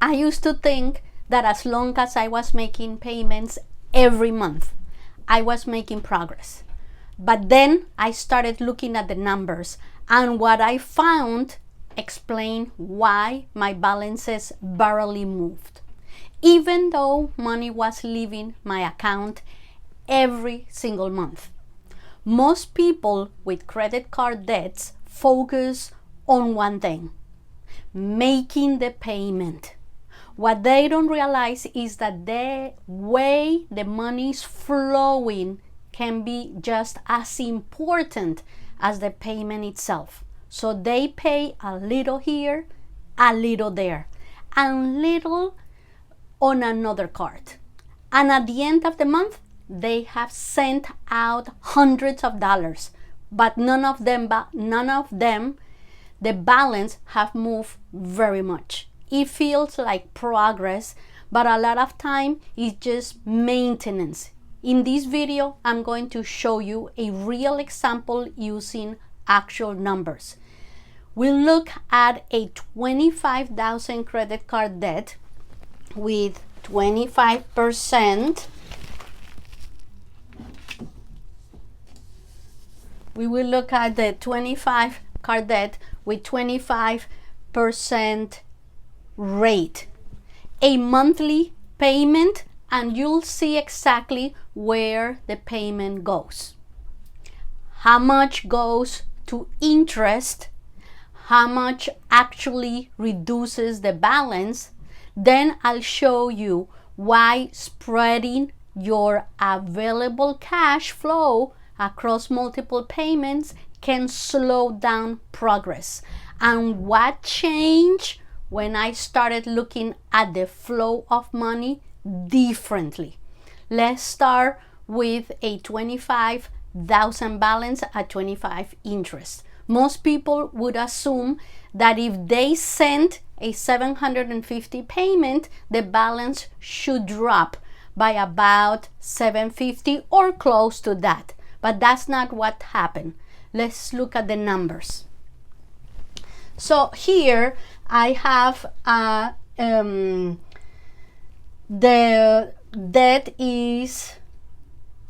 I used to think that as long as I was making payments every month, I was making progress. But then I started looking at the numbers, and what I found explained why my balances barely moved, even though money was leaving my account every single month. Most people with credit card debts focus on one thing: making the payment. What they don't realize is that the way the money is flowing can be just as important as the payment itself. So they pay a little here, a little there, and little on another card. And at the end of the month, they have sent out hundreds of dollars, but none of them, the balance have moved very much. It feels like progress, but a lot of time it's just maintenance. In this video, I'm going to show you a real example using actual numbers. We'll look at a $25,000 credit card debt with 25%. We will look at the 25 card debt with 25% rate, a monthly payment, and you'll see exactly where the payment goes. How much goes to interest, how much actually reduces the balance. Then I'll show you why spreading your available cash flow across multiple payments can slow down progress, and what changed when I started looking at the flow of money differently. Let's start with a $25,000 balance at 25 interest. Most people would assume that if they sent a $750 payment, the balance should drop by about $750 or close to that. But that's not what happened. Let's look at the numbers. So here I have the debt is,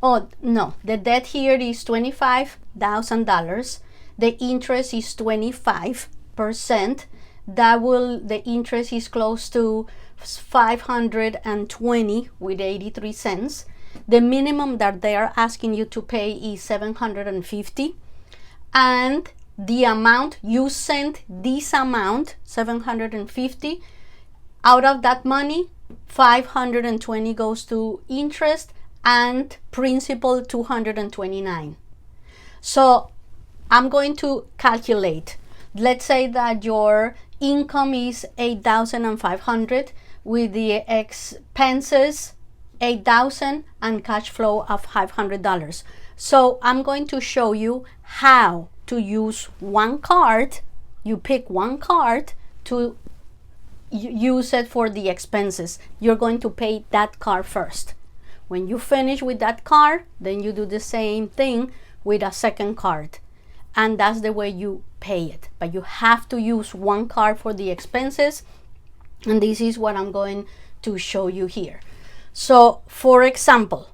the debt here is $25,000. The interest is 25%. The interest is close to 520 with 83 cents. The minimum that they are asking you to pay is 750, and the amount you sent, this amount 750, out of that money 520 goes to interest and principal 229. So I'm going to calculate. Let's say that your income is 8,500 with the expenses 8,000 and cash flow of $500. So I'm going to show you how to use one card. You pick one card to use it for the expenses. You're going to pay that card first. When you finish with that card, then you do the same thing with a second card, and that's the way you pay it. But you have to use one card for the expenses, and this is what I'm going to show you here. So for example,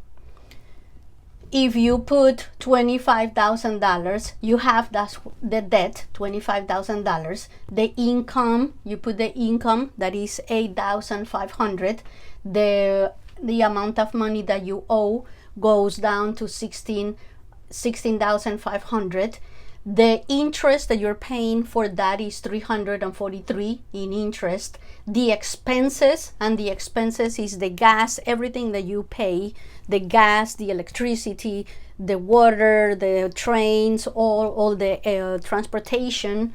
if you put $25,000, you have the debt, $25,000. The income, you put the income, that is 8,500. The amount of money that you owe goes down to 16,500. The interest that you're paying for that is 343 in interest. The expenses, and the expenses is the gas, everything that you pay, the gas, the electricity, the water, the trains, all the transportation.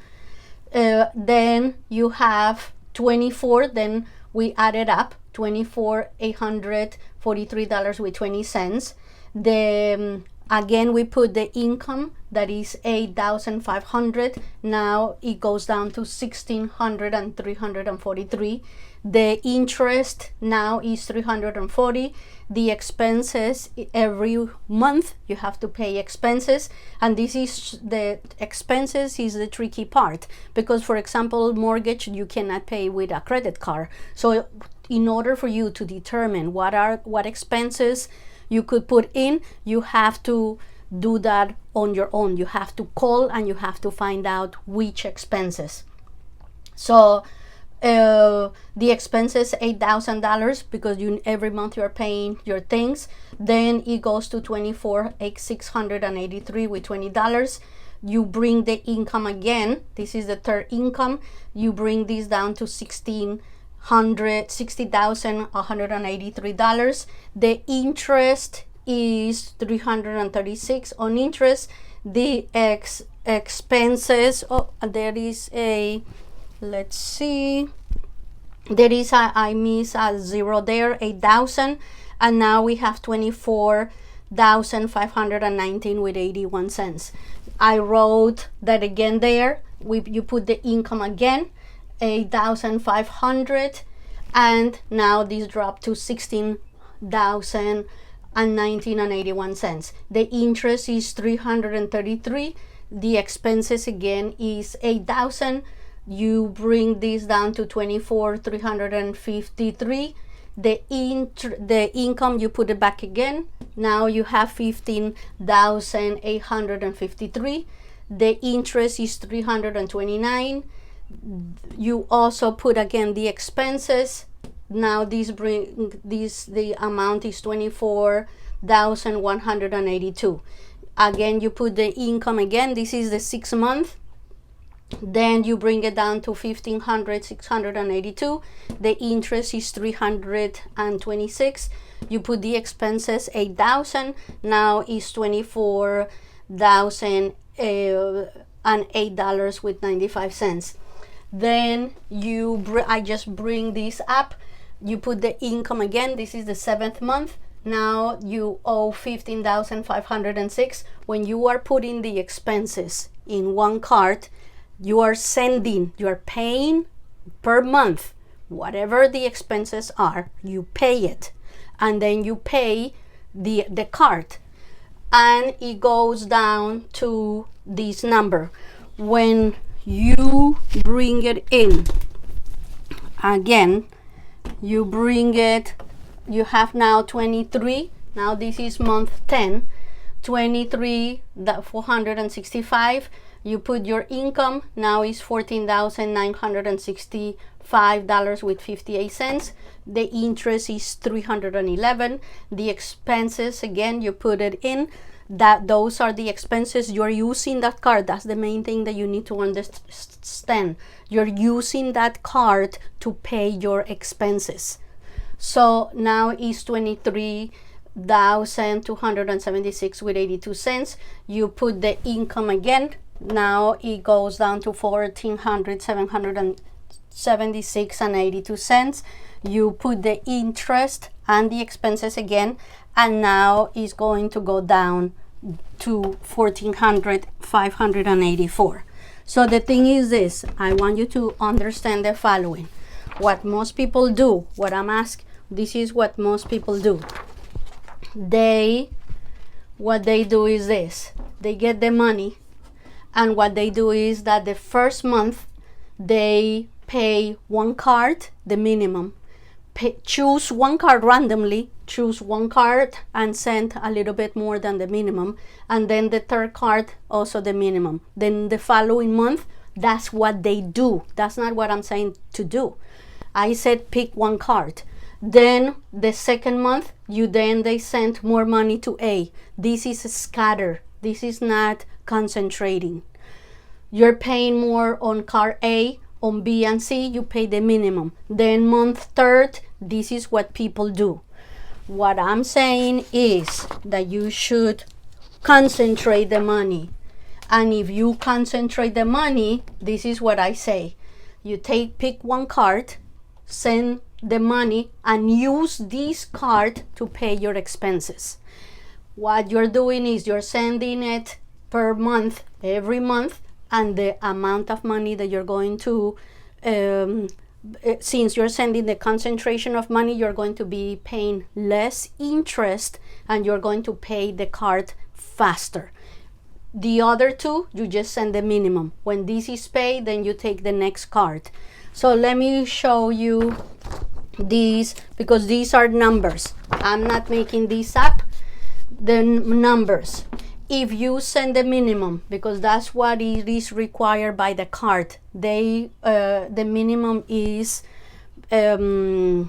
Then you have 24, then we added up, $24,843 with 20 cents. The Again, we put the income, that is 8,500. Now it goes down to 1,600 and 343. The interest now is 340. The expenses, every month you have to pay expenses, and this is the expenses is the tricky part, because for example, mortgage you cannot pay with a credit card. So in order for you to determine what expenses you could put in, you have to do that on your own. You have to call and you have to find out which expenses. So the expenses $8,000 because every month you're paying your things. Then it goes to $24,683 with $20. You bring the income again. This is the third income. You bring this down to $60,183. The interest is $336 on interest. The expenses, there is a, let's see, there is I miss a zero there, 8,000, and now we have 24,519 with 81 cents. I wrote that again there. You put the income again, 8,500, and now this dropped to 16,019 and 81 cents. The interest is 333. The expenses again is 8,000. You bring this down to 24,353. The income, you put it back again. Now you have 15,853. The interest is 329. You also put again the expenses. Now the amount is 24,182. Again, you put the income again. This is the 6 month. Then you bring it down to 15,682. The interest is 326. You put the expenses 8,000. Now is $24,008 with 95 cents. Then I just bring this up. You put the income again. This is the 7th month. Now you owe 15,506. When you are putting the expenses in one card, you are paying per month whatever the expenses are. You pay it, and then you pay the card, and it goes down to this number. When you bring it in again, you bring it, you have now 23. Now this is month 10, 23,465. You put your income, now is $14,965 with 58 cents. The interest is 311. The expenses, again, you put it in. Those are the expenses. You're using that card. That's the main thing that you need to understand. You're using that card to pay your expenses. So now is 23,276 with 82 cents. You put the income again. Now it goes down to 14,776 and 82 cents. You put the interest and the expenses again, and now it's going to go down to 14,584. So the thing is this, I want you to understand the following. What most people do, what I'm asking, this is what most people do. What they do is this, they get the money, and what they do is that the first month they pay one card, the minimum. Choose one card randomly, choose one card and send a little bit more than the minimum, and then the third card also the minimum. Then the following month, that's what they do. That's not what I'm saying to do. I said pick one card. Then the second month, they send more money to A. This is a scatter. This is not concentrating. You're paying more on card A, on B and C, you pay the minimum. Then month third, this is what people do. What I'm saying is that you should concentrate the money. And if you concentrate the money, this is what I say. You pick one card, send the money, and use this card to pay your expenses. what you're doing is you're sending it per month, every month, and the amount of money that you're going to, since you're sending the concentration of money, you're going to be paying less interest and you're going to pay the card faster. The other two, you just send the minimum. When this is paid, then you take the next card. So let me show you these, because these are numbers. I'm not making these up. The numbers. If you send the minimum, because that's what it is required by the card, the minimum is either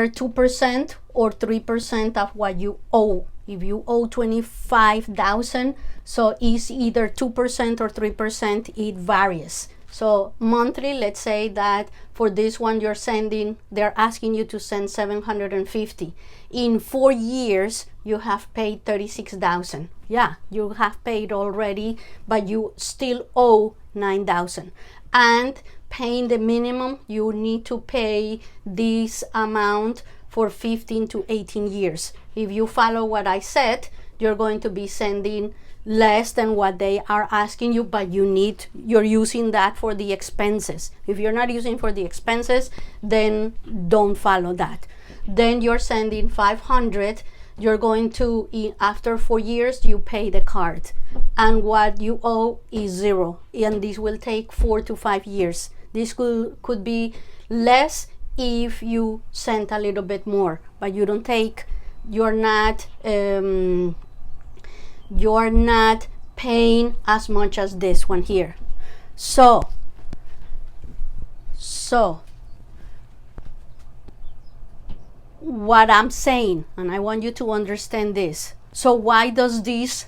2% or 3% of what you owe. If you owe 25,000, so it's either 2% or 3%. It varies. So monthly, let's say that for this one they're asking you to send 750. In 4 years, you have paid 36,000. Yeah, you have paid already, but you still owe 9,000. And paying the minimum, you need to pay this amount for 15 to 18 years. If you follow what I said, you're going to be sending less than what they are asking you, but you're using that for the expenses. If you're not using for the expenses, then don't follow that. Then you're sending 500. You're going to, after 4 years, you pay the card, and what you owe is 0, and this will take 4 to 5 years. This could be less if you send a little bit more, but you're not paying as much as this one here. So what I'm saying, and I want you to understand this. So why does this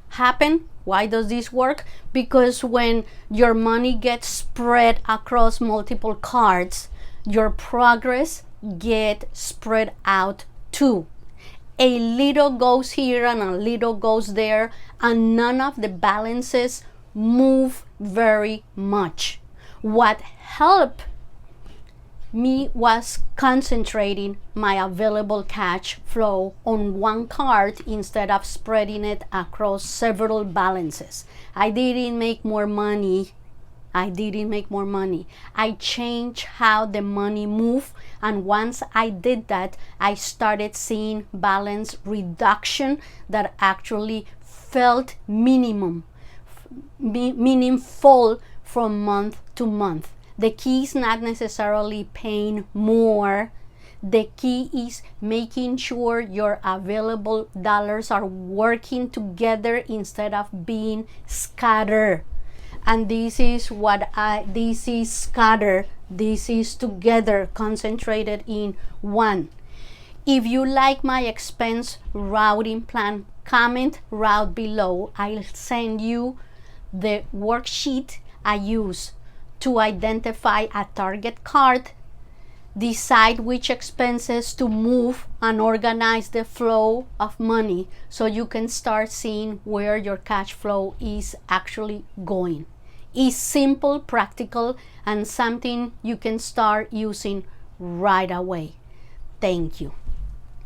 happen? Why does this work? Because when your money gets spread across multiple cards, your progress gets spread out too. A little goes here and a little goes there, and none of the balances move very much. What helped me was concentrating my available cash flow on one card instead of spreading it across several balances. I didn't make more money. I changed how the money moved, and once I did that, I started seeing balance reduction that actually felt meaningful from month to month. The key is not necessarily paying more. The key is making sure your available dollars are working together instead of being scattered. And this is scatter, this is together, concentrated in one. If you like my expense routing plan, comment right below. I'll send you the worksheet I use to identify a target card, decide which expenses to move, and organize the flow of money so you can start seeing where your cash flow is actually going. It's simple, practical, and something you can start using right away. Thank you.